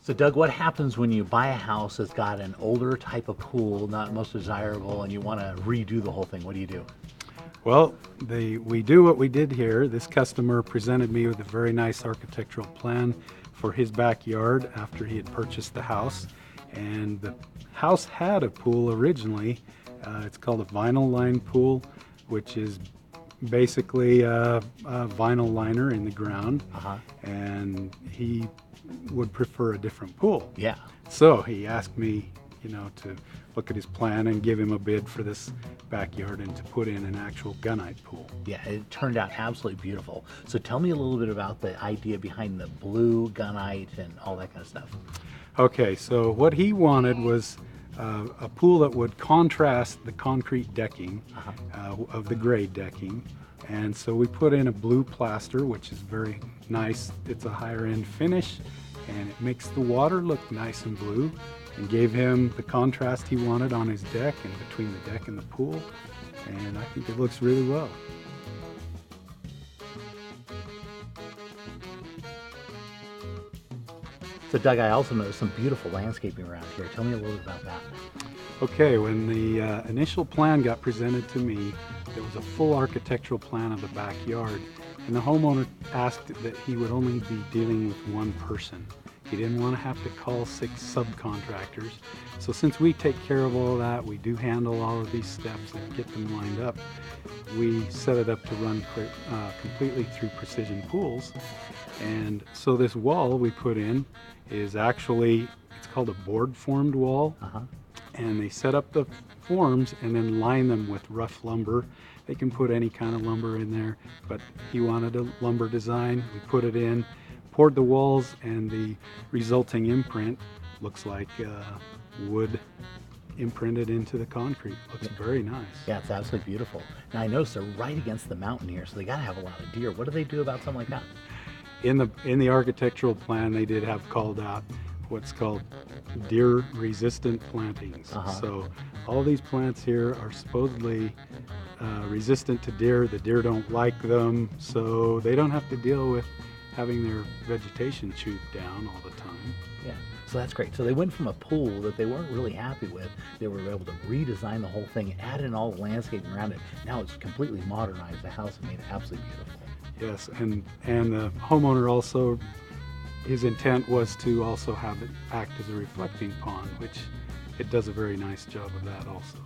So Doug, what happens when you buy a house that's got an older type of pool, not most desirable, and you want to redo the whole thing? What do you do? Well, we do what we did here. This customer presented me with a very nice architectural plan for his backyard after he had purchased the house. And the house had a pool originally. It's called a vinyl lined pool, which is basically a vinyl liner in the ground. Uh-huh. And he would prefer a different pool. Yeah. So he asked me, to look at his plan and give him a bid for this backyard and to put in an actual gunite pool. Yeah, it turned out absolutely beautiful. So tell me a little bit about the idea behind the blue gunite and all that kind of stuff. Okay, so what he wanted was a pool that would contrast the concrete decking of the gray decking. And so we put in a blue plaster, which is very nice. It's a higher end finish, and it makes the water look nice and blue, and gave him the contrast he wanted on his deck and between the deck and the pool. And I think it looks really well. So Doug, I also noticed some beautiful landscaping around here. Tell me a little bit about that. Okay, when the initial plan got presented to me, there was a full architectural plan of the backyard, and the homeowner asked that he would only be dealing with one person. He didn't want to have to call 6 subcontractors. So since we take care of all of that, we do handle all of these steps and get them lined up, we set it up to run completely through Precision Pools. And so this wall we put in is actually, it's called a board formed wall. And they set up the forms and then line them with rough lumber. They can put any kind of lumber in there, but he wanted a lumber design. We put it in, poured the walls, and the resulting imprint looks like wood imprinted into the concrete. Looks very nice. Yeah, it's absolutely beautiful. Now I noticed they're right against the mountain here, so they got to have a lot of deer. What do they do about something like that? In the architectural plan, they did have called out what's called deer resistant plantings. So all these plants here are supposedly resistant to deer. The deer don't like them, so they don't have to deal with having their vegetation chewed down all the time. Yeah, so that's great. So they went from a pool that they weren't really happy with. They were able to redesign the whole thing, add in all the landscaping around it. Now it's completely modernized the house and made it absolutely beautiful. Yes, and the homeowner also, his intent was to also have it act as a reflecting pond, which it does a very nice job of that also.